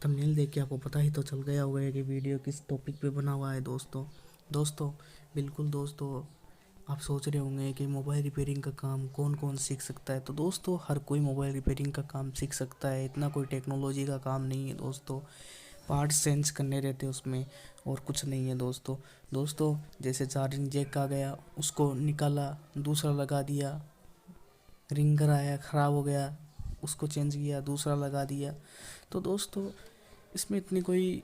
Thumbnail देख के आपको पता ही तो चल गया होगा कि वीडियो किस टॉपिक पे बना हुआ है दोस्तों। दोस्तों बिल्कुल दोस्तों, आप सोच रहे होंगे कि मोबाइल रिपेयरिंग का काम कौन कौन सीख सकता है। तो दोस्तों हर कोई मोबाइल रिपेयरिंग का काम सीख सकता है, इतना कोई टेक्नोलॉजी का काम नहीं है दोस्तों। पार्ट्स चेंज करने रहते हैं उसमें, और कुछ नहीं है दोस्तों। दोस्तों जैसे चार्जिंग जैक आ गया, उसको निकाला, दूसरा लगा दिया। रिंगर आया ख़राब हो गया, उसको चेंज किया, दूसरा लगा दिया। तो दोस्तों इसमें इतनी कोई,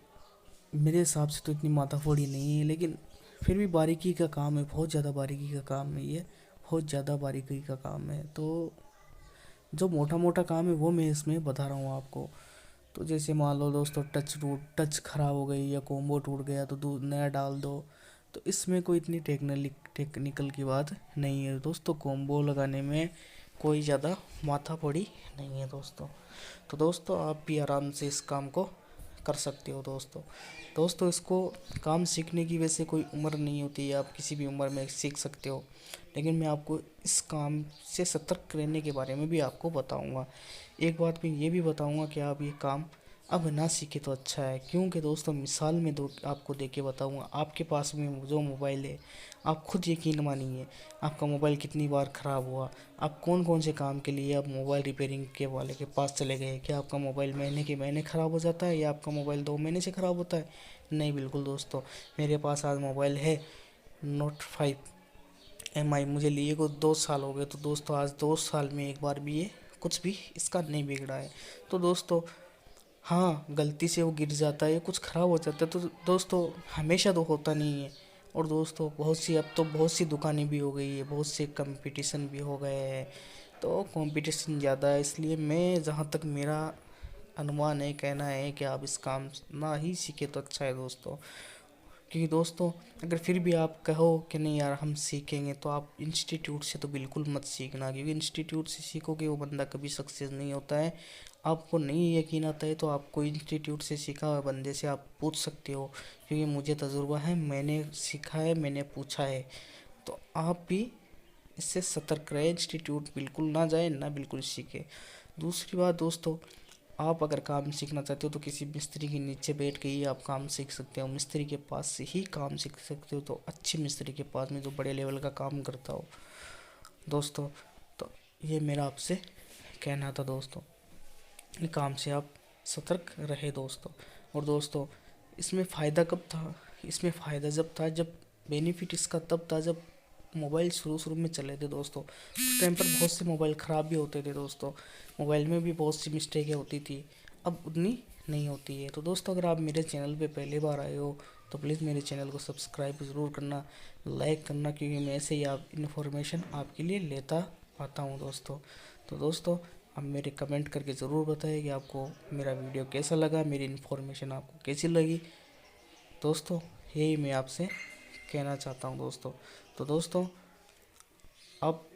मेरे हिसाब से तो इतनी माथाफोड़ी नहीं है, लेकिन फिर भी बारीकी का काम है, बहुत ज़्यादा बारीकी का काम है ये, बहुत ज़्यादा बारीकी का काम है। तो जो मोटा मोटा काम है वो मैं इसमें बता रहा हूँ आपको। तो जैसे मान लो दोस्तों, टच ख़राब हो गई या कॉम्बो टूट गया तो नया डाल दो। तो इसमें कोई इतनी टेक्निकल की बात नहीं है दोस्तों, कॉम्बो लगाने में कोई ज़्यादा माथापड़ी नहीं है दोस्तों। तो दोस्तों आप भी आराम से इस काम को कर सकते हो दोस्तों। दोस्तों इसको काम सीखने की वैसे कोई उम्र नहीं होती है, आप किसी भी उम्र में सीख सकते हो। लेकिन मैं आपको इस काम से सतर्क रहने के बारे में भी आपको बताऊंगा। एक बात मैं ये भी बताऊंगा कि आप ये काम अब ना सीखे तो अच्छा है, क्योंकि दोस्तों मिसाल में दो आपको दे के बताऊँगा। आपके पास में जो मोबाइल है, आप खुद यकीन मानिए आपका मोबाइल कितनी बार ख़राब हुआ, आप कौन कौन से काम के लिए आप मोबाइल रिपेयरिंग के वाले के पास चले गए। क्या आपका मोबाइल महीने के महीने ख़राब हो जाता है या आपका मोबाइल 2 महीने से ख़राब होता है? नहीं, बिल्कुल दोस्तों। मेरे पास आज मोबाइल है Note 5 MI, मुझे लिए को 2 साल हो गए। तो दोस्तों आज 2 साल में एक बार भी ये कुछ भी इसका नहीं बिगड़ा है। तो दोस्तों हाँ, गलती से वो गिर जाता है, कुछ ख़राब हो जाता है, तो दोस्तों हमेशा तो होता नहीं है। और दोस्तों बहुत सी, अब तो बहुत सी दुकानें भी हो गई है, बहुत से कंपटीशन भी हो गए हैं। तो कंपटीशन ज़्यादा है, इसलिए मैं, जहाँ तक मेरा अनुमान है, कहना है कि आप इस काम ना ही सीखे तो अच्छा है दोस्तों। क्योंकि दोस्तों अगर फिर भी आप कहो कि नहीं यार हम सीखेंगे, तो आप इंस्टीट्यूट से तो बिल्कुल मत सीखना, क्योंकि इंस्टीट्यूट से सीखोगे वो बंदा कभी सक्सेस नहीं होता है। आपको नहीं यकीन आता है तो आपको इंस्टीट्यूट से सीखा हुआ बंदे से आप पूछ सकते हो, क्योंकि मुझे तजुर्बा है, मैंने सीखा है, मैंने पूछा है। तो आप भी इससे सतर्क रहे, इंस्टीट्यूट बिल्कुल ना जाए, ना बिल्कुल सीखे। दूसरी बात दोस्तों, आप अगर काम सीखना चाहते हो तो किसी मिस्त्री के नीचे बैठ के ही आप काम सीख सकते हो, मिस्त्री के पास से ही काम सीख सकते हो। तो अच्छे मिस्त्री के पास में जो बड़े लेवल का काम करता हो दोस्तों। तो ये मेरा आपसे कहना था दोस्तों, ये काम से आप सतर्क रहे दोस्तों। और दोस्तों इसमें फ़ायदा कब था? इसमें फ़ायदा जब था, जब बेनिफिट इसका तब था जब मोबाइल शुरू शुरू में चले थे दोस्तों। उस टाइम पर बहुत से मोबाइल ख़राब भी होते थे दोस्तों, मोबाइल में भी बहुत सी मिस्टेकें होती थी, अब उतनी नहीं होती है। तो दोस्तों अगर आप मेरे चैनल पे पहली बार आए हो तो प्लीज़ मेरे चैनल को सब्सक्राइब ज़रूर करना, लाइक करना, क्योंकि मैं ऐसे ही आप इन्फॉर्मेशन आपके लिए लेता आता हूँ दोस्तों। तो दोस्तों आप मेरे कमेंट करके ज़रूर बताइए कि आपको मेरा वीडियो कैसा लगा, मेरी इन्फॉर्मेशन आपको कैसी लगी दोस्तों। यही मैं आपसे कहना चाहता हूँ दोस्तों। तो दोस्तों अब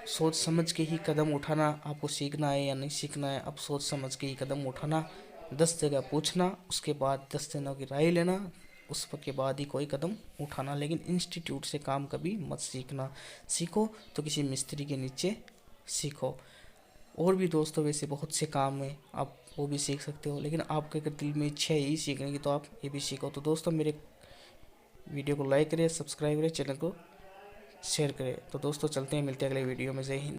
सोच समझ के ही कदम उठाना, आपको सीखना है या नहीं सीखना है, अब सोच समझ के ही कदम उठाना। 10 जगह पूछना, उसके बाद 10 जनों की राय लेना, उसके बाद ही कोई कदम उठाना। लेकिन इंस्टीट्यूट से काम कभी मत सीखना, सीखो तो किसी मिस्त्री के नीचे सीखो। और भी दोस्तों वैसे बहुत से काम हैं, आप वो भी सीख सकते हो, लेकिन आपके अगर दिल में इच्छा है ही सीखने की तो आप ये भी सीखो। तो दोस्तों मेरे वीडियो को लाइक करें, सब्सक्राइब करें, चैनल को शेयर करें। तो दोस्तों चलते हैं, मिलते हैं अगले वीडियो में। जय हिंद।